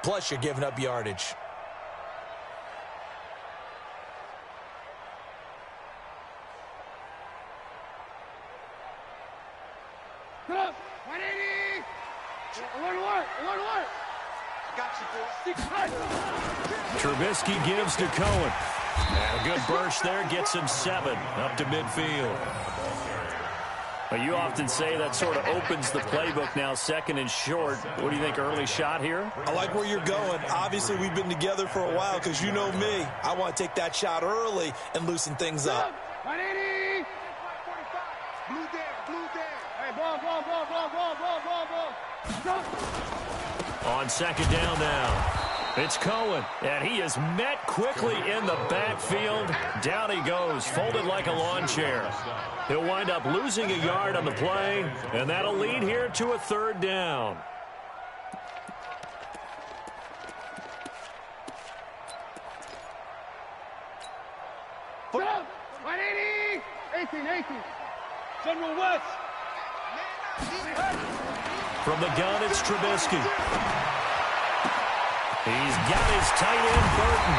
plus you're giving up yardage. Trubisky gives to Cohen. And a good burst there gets him 7 up to midfield. Well, you often say that sort of opens the playbook now, 2nd and short. What do you think, early shot here? I like where you're going. Obviously, we've been together for a while because you know me. I want to take that shot early and loosen things up. 180. Blue there. Hey, ball. On 2nd down now. It's Cohen, and he is met quickly in the backfield. Down he goes, folded like a lawn chair. He'll wind up losing a yard on the play, and that'll lead here to a 3rd down. Put up! 180! 18. General West! From the gun, it's Trubisky. He's got his tight end, Burton.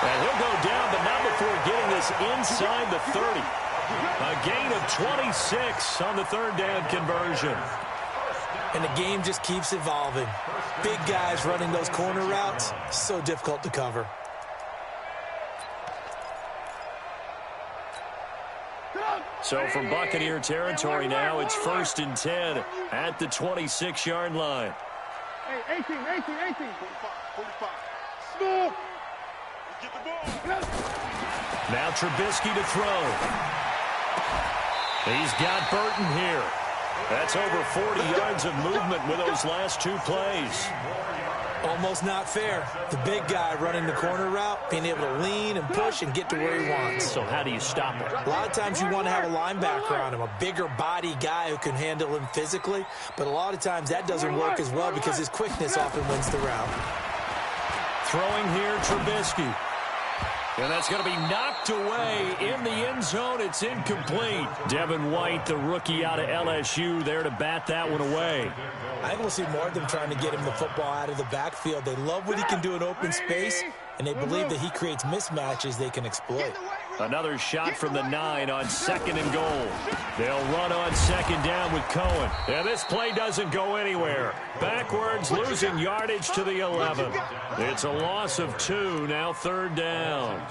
And he'll go down, but not before getting this inside the 30. A gain of 26 on the 3rd down conversion. And the game just keeps evolving. Big guys running those corner routes, so difficult to cover. So from Buccaneer territory now, it's 1st and 10 at the 26-yard line. Hey, 18. 45. Smooth. Get the ball. Now Trubisky to throw. He's got Burton here. That's over 40 yards of movement with those last 2 plays. Almost not fair. The big guy running the corner route, being able to lean and push and get to where he wants. So how do you stop it? A lot of times you want to have a linebacker on him, a bigger body guy who can handle him physically, but a lot of times that doesn't work as well because his quickness often wins the route. Throwing here, Trubisky. And that's going to be knocked away in the end zone. It's incomplete. Devin White, the rookie out of LSU, there to bat that one away. I think we'll see more of them trying to get him the football out of the backfield. They love what he can do in open space, and they believe that he creates mismatches they can exploit. Another shot from the 9 on 2nd and goal. They'll run on 2nd down with Cohen. And this play doesn't go anywhere. Backwards, losing yardage to the 11. It's a loss of 2, now 3rd down.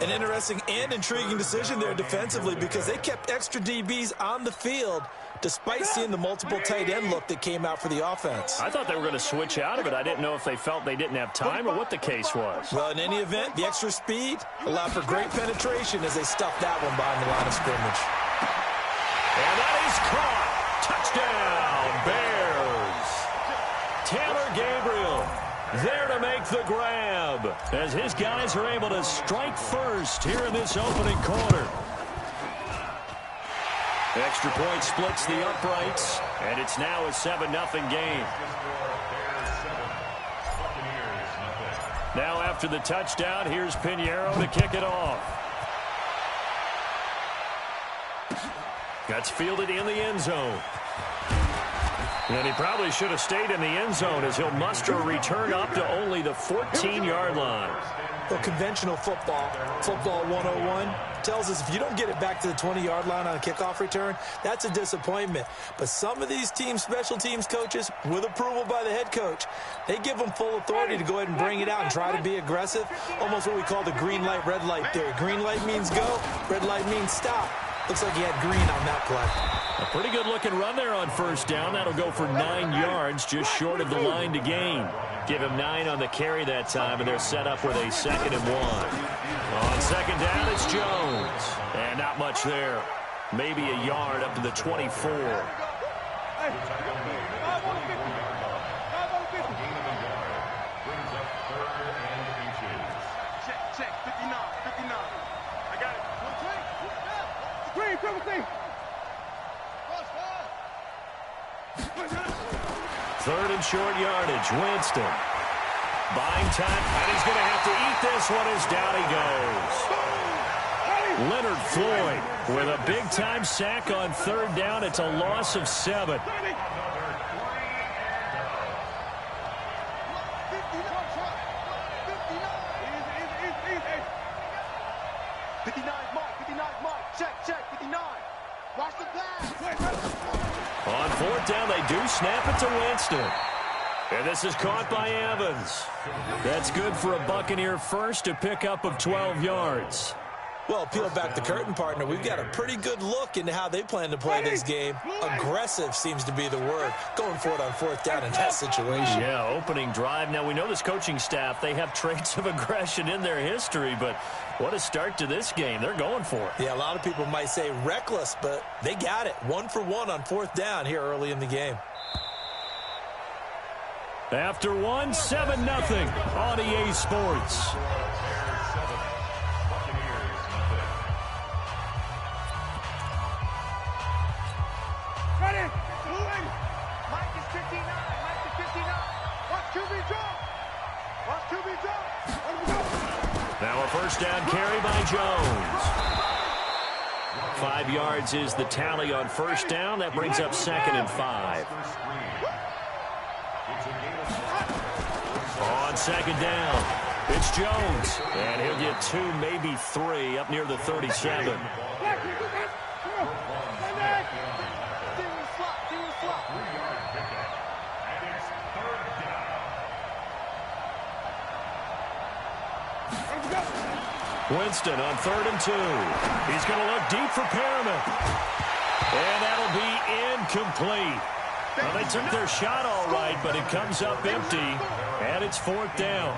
An interesting and intriguing decision there defensively because they kept extra DBs on the field despite seeing the multiple tight end look that came out for the offense. I thought they were going to switch out of it. I didn't know if they felt they didn't have time or what the case was. Well, in any event, the extra speed allowed for great penetration as they stuffed that one behind the line of scrimmage. And that is caught. Touchdown, Bears. Taylor Gabriel there to make the grab as his guys are able to strike first here in this opening quarter. Extra point splits the uprights, and it's now a 7-0 game. Now after the touchdown, here's Pinheiro to kick it off. That's fielded in the end zone. And he probably should have stayed in the end zone as he'll muster a return up to only the 14-yard line. Well, conventional football 101, tells us if you don't get it back to the 20-yard line on a kickoff return, that's a disappointment. But some of these special teams coaches, with approval by the head coach, they give them full authority to go ahead and bring it out and try to be aggressive, almost what we call the green light, red light theory. Green light means go, red light means stop. Looks like he had green on that play. A pretty good-looking run there on 1st down. That'll go for 9 yards, just short of the line to gain. Give him 9 on the carry that time, and they're set up with a 2nd and 1. On 2nd down, it's Jones. And not much there. Maybe a yard up to the 24. Check, 59. I got it. Green, triple team. 3rd and short yardage. Winston. Buying time, and he's going to have to eat this one as down he goes. Leonard Floyd with a big-time sack on 3rd down. It's a loss of 7. Watch the pass. On fourth down, they do snap it to Winston. And this is caught by Evans. That's good for a Buccaneer first, a pickup of 12 yards. Well, peel back the curtain, partner. We've got a pretty good look into how they plan to play this game. Aggressive seems to be the word. Going for it on fourth down in that situation. Yeah, opening drive. Now, we know this coaching staff, they have traits of aggression in their history, but what a start to this game. They're going for it. Yeah, a lot of people might say reckless, but they got it. 1 for 1 on fourth down here early in the game. After 7-0 on EA Sports. Now a first down carry by Jones. 5 yards is the tally on first down. That brings up 2nd and 5. On second down, it's Jones. And he'll get 2, maybe 3 up near the 37. Winston on 3rd and 2. He's going to look deep for Perriman. And that'll be incomplete. Well, they took their shot all right, but it comes up empty, and it's 4th down.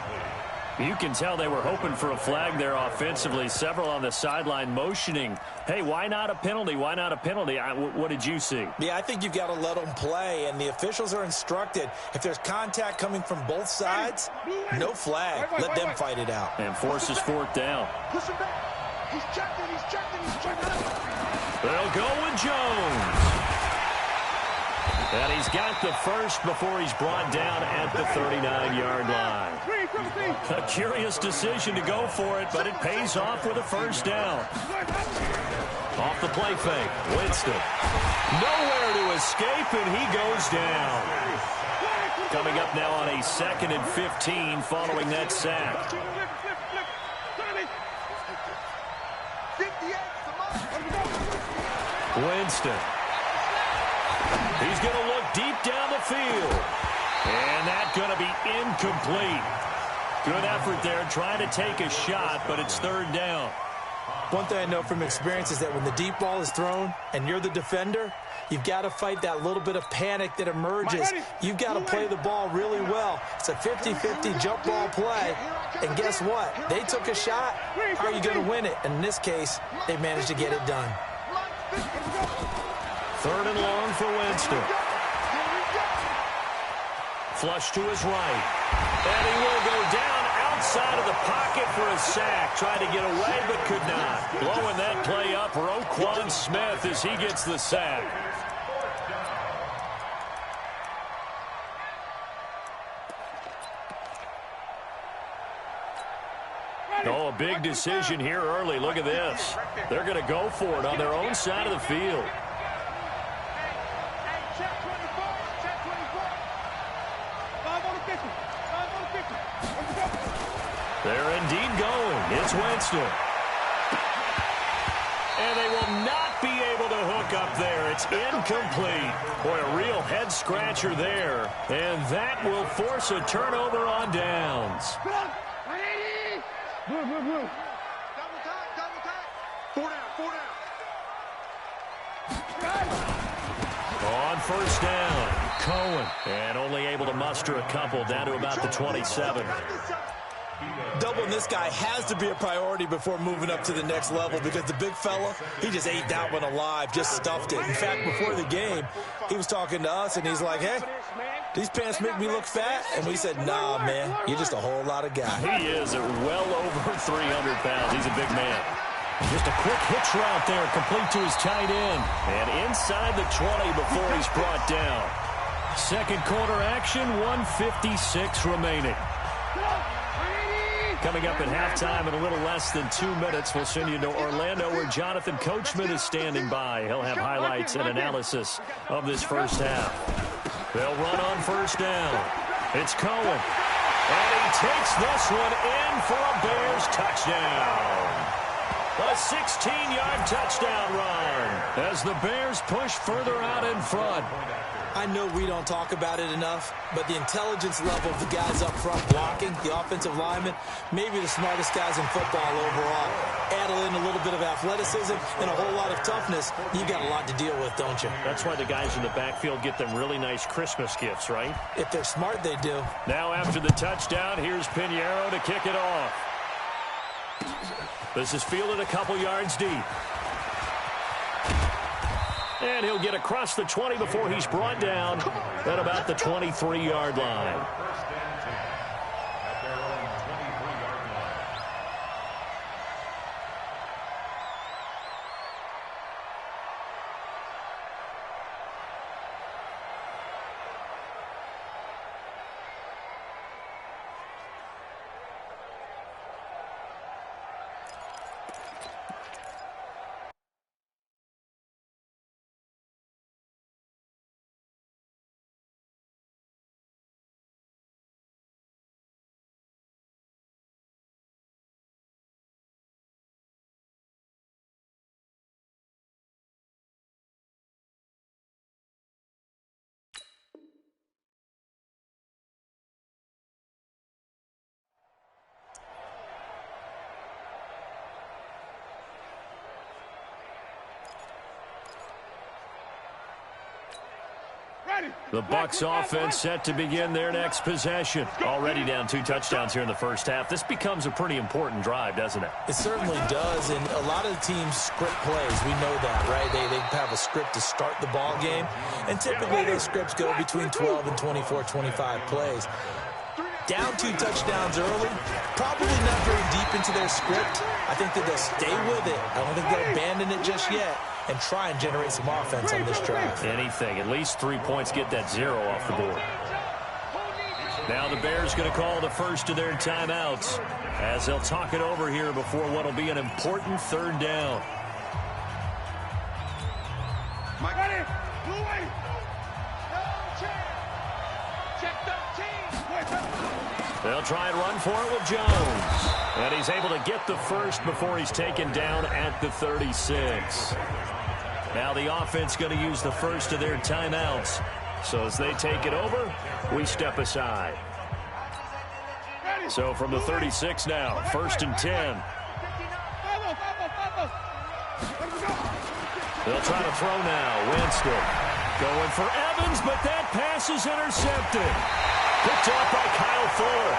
You can tell they were hoping for a flag there offensively. Several on the sideline motioning, hey, why not a penalty? Why not a penalty? What did you see? Yeah, I think you've got to let them play, and the officials are instructed. If there's contact coming from both sides, no flag. Let them fight it out. And forces 4th down. Push him back. He's checking. They'll go with Jones. And he's got the first before he's brought down at the 39-yard line. A curious decision to go for it, but it pays off with a first down. Off the play fake, Winston. Nowhere to escape, and he goes down. Coming up now on a 2nd and 15 following that sack. Winston. He's going to look deep down the field. And that's going to be incomplete. Good effort there, trying to take a shot, but it's 3rd down. One thing I know from experience is that when the deep ball is thrown and you're the defender, you've got to fight that little bit of panic that emerges. You've got to play the ball really well. It's a 50-50 jump ball play. And guess what? They took a shot. How are you going to win it? And in this case, they managed to get it done. 3rd and long for Winston. Flush to his right. And he will go down outside of the pocket for a sack. Tried to get away, but could not. Blowing that play up, Roquan Smith as he gets the sack. Oh, a big decision here early. Look at this. They're going to go for it on their own side of the field. They're indeed going. It's Winston. And they will not be able to hook up there. It's incomplete. Boy, a real head-scratcher there. And that will force a turnover on downs. Double time. 4 down. On first down, Cohen. And only able to muster a couple down to about the 27. Doubling this guy has to be a priority before moving up to the next level because the big fella, he just ate that one alive, just stuffed it. In fact, before the game, he was talking to us, and he's like, hey, these pants make me look fat? And we said, nah, man, you're just a whole lot of guy. He is at well over 300 pounds. He's a big man. Just a quick hitch route there, complete to his tight end. And inside the 20 before he's brought down. Second quarter action, 1:56 remaining. Coming up at halftime in a little less than 2 minutes, we'll send you to Orlando where Jonathan Coachman is standing by. He'll have highlights and analysis of this first half. They'll run on first down. It's Cohen. And he takes this one in for a Bears touchdown. A 16-yard touchdown run as the Bears push further out in front. I know we don't talk about it enough, but the intelligence level of the guys up front blocking, the offensive linemen, maybe the smartest guys in football overall. Add in a little bit of athleticism and a whole lot of toughness, you got a lot to deal with, don't you? That's why the guys in the backfield get them really nice Christmas gifts, right? If they're smart, they do. Now after the touchdown, here's Pinheiro to kick it off. This is fielded a couple yards deep. And he'll get across the 20 before he's brought down at about the 23-yard line. The Bucs offense set to begin their next possession. Already down 2 touchdowns here in the first half. This becomes a pretty important drive, doesn't it? It certainly does, and a lot of the teams script plays. We know that, right? They have a script to start the ball game, and typically those scripts go between 12 and 24, 25 plays. Down 2 touchdowns early, probably not very deep into their script. I think that they'll stay with it. I don't think they'll abandon it just yet and try and generate some offense on this drive. Anything. At least 3 points, get that 0 off the board. Now the Bears going to call the first of their timeouts as they'll talk it over here before what will be an important 3rd down. They'll try and run for it with Jones. And he's able to get the first before he's taken down at the 36. Now the offense going to use the first of their timeouts. So as they take it over, we step aside. So from the 36 now, 1st and 10. They'll try to throw now. Winston going for Evans, but that pass is intercepted. Picked up by Kyle Fuller.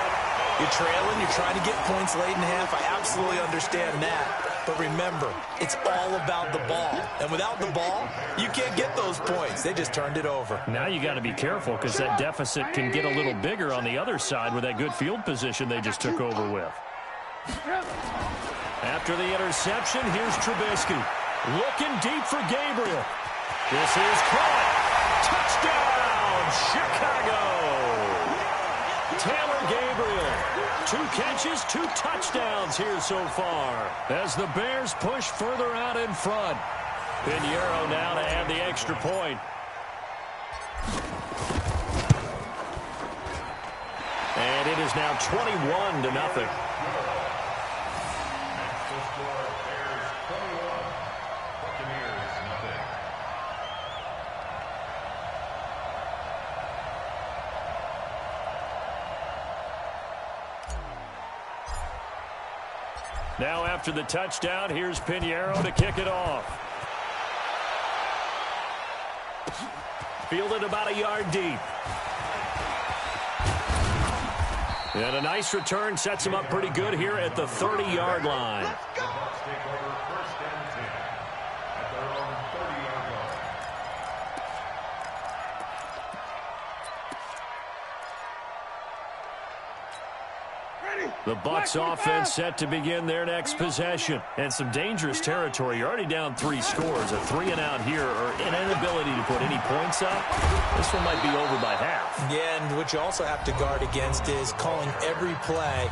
You're trailing, you're trying to get points late in half. I absolutely understand that. But remember, it's all about the ball. And without the ball, you can't get those points. They just turned it over. Now you got to be careful because that deficit can get a little bigger on the other side with that good field position they just took over with. After the interception, here's Trubisky. Looking deep for Gabriel. This is caught. Touchdown, Chicago. Taylor Gabriel, 2 catches, 2 touchdowns here so far as the Bears push further out in front. Pinheiro now to add the extra point. And it is now 21-0. Now after the touchdown, here's Pinheiro to kick it off. Fielded about a yard deep. And a nice return sets him up pretty good here at the 30-yard line. The Bucs offense set to begin their next possession. And some dangerous territory. You're already down 3 scores. A 3-and-out here or an inability to put any points up. This one might be over by half. Yeah, and what you also have to guard against is calling every play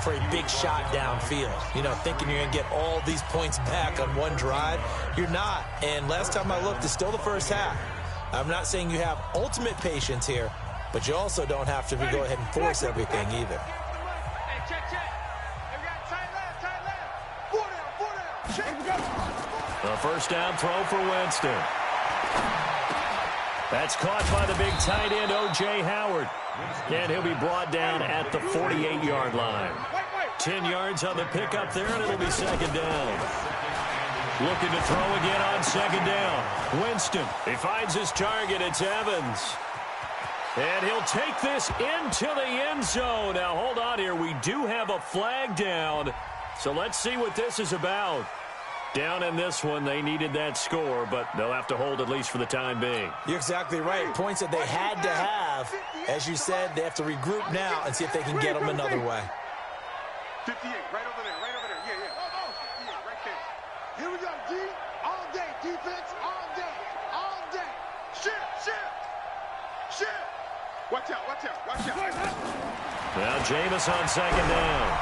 for a big shot downfield. You know, thinking you're going to get all these points back on one drive. You're not. And last time I looked, it's still the first half. I'm not saying you have ultimate patience here, but you also don't have to go ahead and force everything either. Hey, check. Hey, we got tight left. 4 down. Check. A first down throw for Winston. That's caught by the big tight end, O.J. Howard. And he'll be brought down at the 48-yard line. 10 yards on the pickup there, and it'll be second down. Looking to throw again on second down. Winston, he finds his target. It's Evans. And he'll take this into the end zone. Now, hold on here. We do have a flag down. So let's see what this is about. Down in this one, they needed that score, but they'll have to hold at least for the time being. You're exactly right. Points that they had to have. As you said, they have to regroup now and see if they can get them another way. 58, right over there. Yeah. 58, right there. Here we go, D. All day, defense, all day. Shit. Watch out. Now Jameis on second down.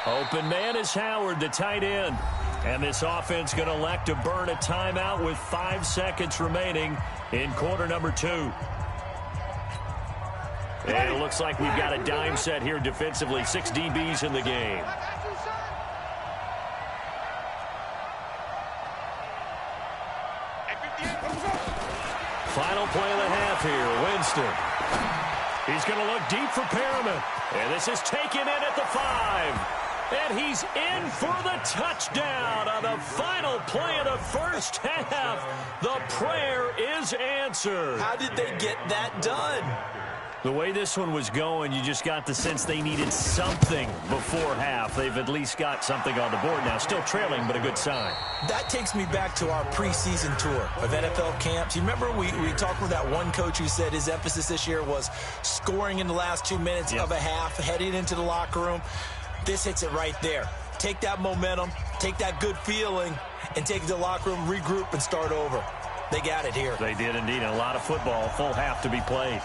Open man is Howard, the tight end. And this offense going to elect to burn a timeout with 5 seconds remaining in quarter number 2. And it looks like we've got a dime set here defensively. 6 DBs in the game. Final play of the half here. Winston. He's going to look deep for Perriman. And this is taken in at the 5. And he's in for the touchdown on the final play of the first half. The prayer is answered. How did they get that done? The way this one was going, you just got the sense they needed something before half. They've at least got something on the board now. Still trailing, but a good sign. That takes me back to our preseason tour of NFL camps. You remember we talked with that one coach who said his emphasis this year was scoring in the last 2 minutes of a half, heading into the locker room. This hits it right there. Take that momentum, take that good feeling, and take it to the locker room, regroup, and start over. They got it here. They did indeed. A lot of football, full half to be played.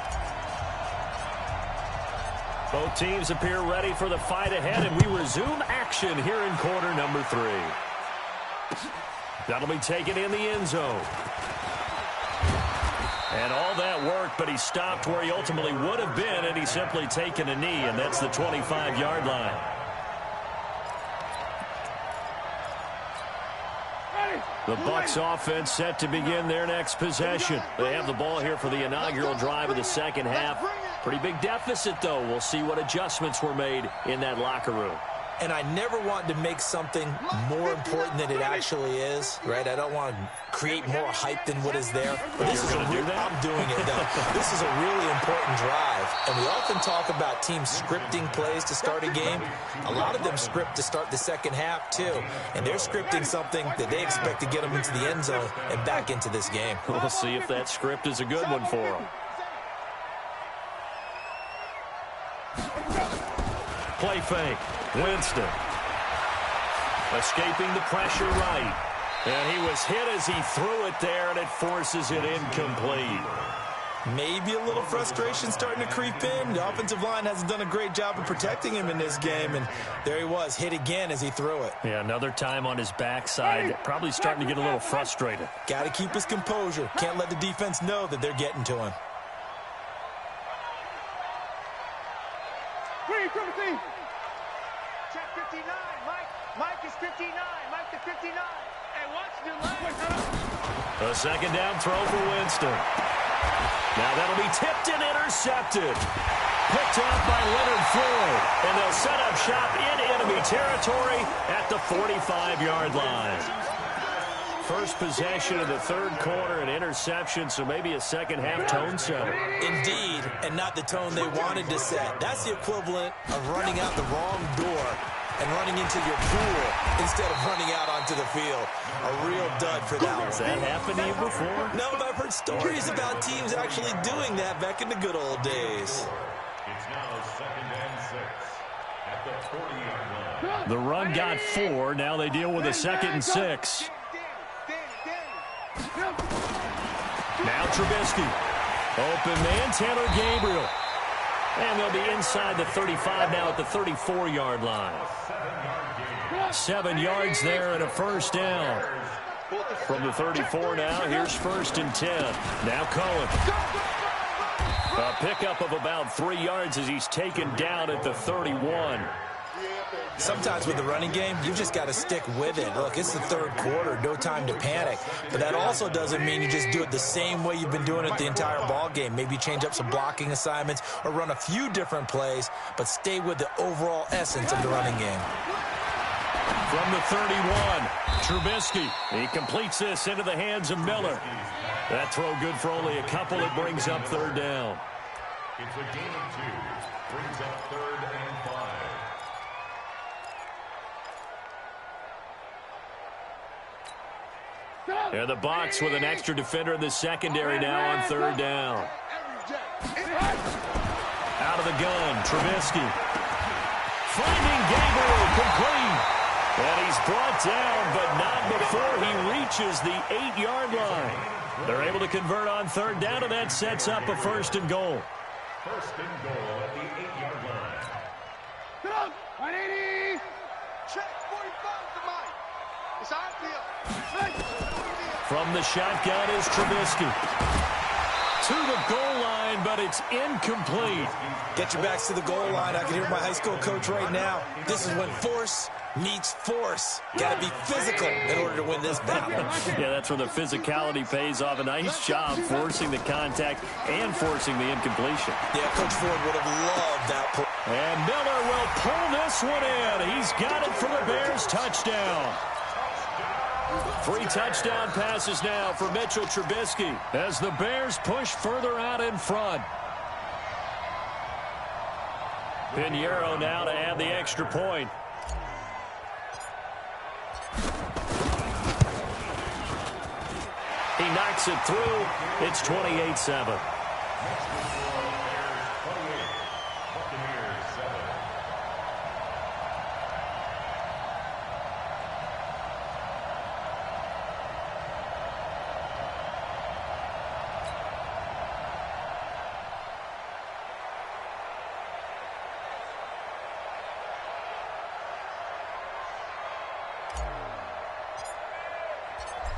Both teams appear ready for the fight ahead, and we resume action here in quarter number 3. That'll be taken in the end zone. And all that worked, but he stopped where he ultimately would have been, and he's simply taken a knee, and that's the 25-yard line. The Bucs offense set to begin their next possession. They have the ball here for the inaugural drive of the second half. Pretty big deficit, though. We'll see what adjustments were made in that locker room. And I never want to make something more important than it actually is, right? I don't want to create more hype than what is there. But this is I'm doing it, though. This is a really important drive. And we often talk about teams scripting plays to start a game. A lot of them script to start the second half, too. And they're scripting something that they expect to get them into the end zone and back into this game. We'll see if that script is a good one for them. Play fake. Winston. Escaping the pressure right. And he was hit as he threw it there, and it forces it incomplete. Maybe a little frustration starting to creep in. The offensive line hasn't done a great job of protecting him in this game, and there he was, hit again as he threw it. Yeah, another time on his backside. Probably starting to get a little frustrated. Got to keep his composure. Can't let the defense know that they're getting to him. Check 59, Mike is 59, Mike to 59, and watch the line. A second down throw for Winston. Now that'll be tipped and intercepted. Picked off by Leonard Floyd, and they'll set up shop in enemy territory at the 45-yard line. First possession of the third quarter, an interception, so maybe a second-half tone setter. Indeed, and not the tone they wanted to set. That's the equivalent of running out the wrong door and running into your pool instead of running out onto the field. A real dud for that one. Has that happened to you before? No, but I've heard stories about teams actually doing that back in the good old days. It's now 2nd and 6 at the 40-yard line. The run got 4. Now they deal with a 2nd and 6. Now Trubisky. Open man, Taylor Gabriel. And they'll be inside the 35 now at the 34-yard line. 7 yards there and a first down. From the 34 now, here's 1st and 10. Now Cohen. A pickup of about 3 yards as he's taken down at the 31. Sometimes with the running game, you've just got to stick with it. Look, it's the third quarter, no time to panic. But that also doesn't mean you just do it the same way you've been doing it the entire ball game. Maybe change up some blocking assignments or run a few different plays, but stay with the overall essence of the running game. From the 31, Trubisky. He completes this into the hands of Miller. That throw good for only a couple. It brings up third down. It's a gain of 2. Brings up 3rd and 5. And the box with an extra defender in the secondary now on third down. Out of the gun, Trubisky. Finding Gabriel, complete. And he's brought down, but not before he reaches the 8-yard line. They're able to convert on third down, and that sets up a 1st and goal. 1st and goal at the 8-yard line. Get up! 180! Check 45 to Mike. It's outfield. From the shotgun is Trubisky. To the goal line, but it's incomplete. Get your backs to the goal line. I can hear my high school coach right now. This is when force meets force. Got to be physical in order to win this battle. Yeah, that's where the physicality pays off. A nice job forcing the contact and forcing the incompletion. Yeah, Coach Ford would have loved that play. And Miller will pull this one in. He's got it for the Bears. Touchdown. 3 touchdown passes now for Mitchell Trubisky as the Bears push further out in front. Pinheiro now to add the extra point. He knocks it through. It's 28-7.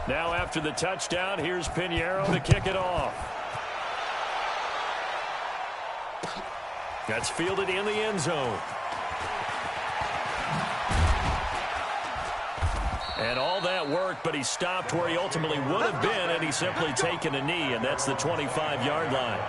Now after the touchdown, here's Pinheiro to kick it off. That's fielded in the end zone. And all that work, but he stopped where he ultimately would have been, and he's simply taken a knee, and that's the 25-yard line.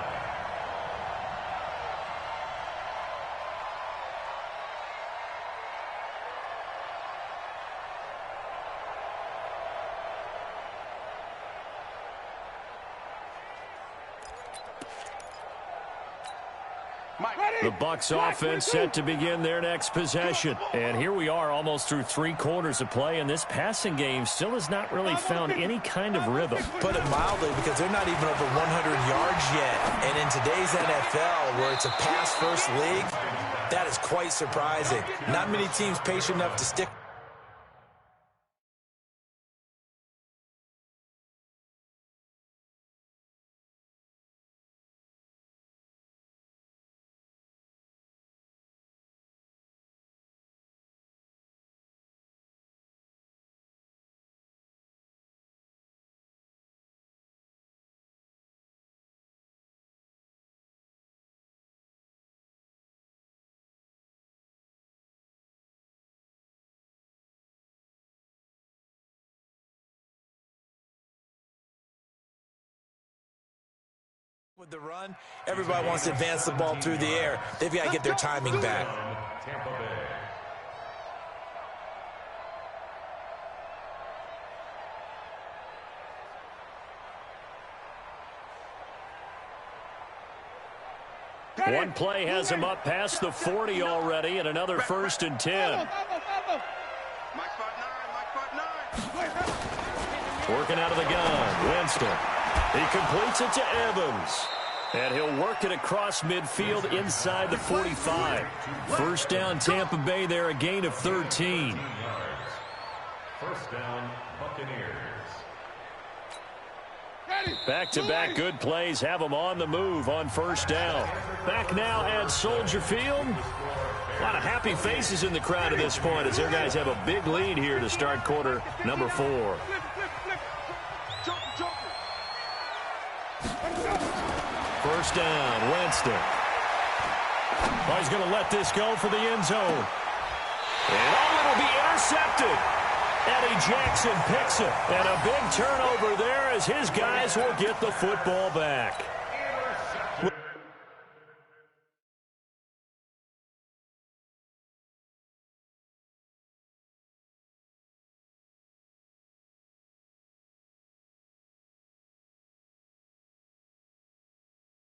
The Bucs offense set to begin their next possession. And here we are almost through 3 quarters of play, and this passing game still has not really found any kind of rhythm. Put it mildly, because they're not even over 100 yards yet. And in today's NFL, where it's a pass-first league, that is quite surprising. Not many teams patient enough to stick. With the run, everybody wants to advance the ball through the air. They've got to get their timing back. Tampa Bay. One play has him up past the 40 already, and another 1st and 10. Working out of the gun, Winston. He completes it to Evans. And he'll work it across midfield inside the 45. First down, Tampa Bay there, a gain of 13. First down, Buccaneers. Back-to-back good plays have them on the move on first down. Back now at Soldier Field. A lot of happy faces in the crowd at this point as their guys have a big lead here to start quarter number 4. First down, Winston. Well, he's going to let this go for the end zone. And it'll be intercepted. Eddie Jackson picks it. And a big turnover there as his guys will get the football back.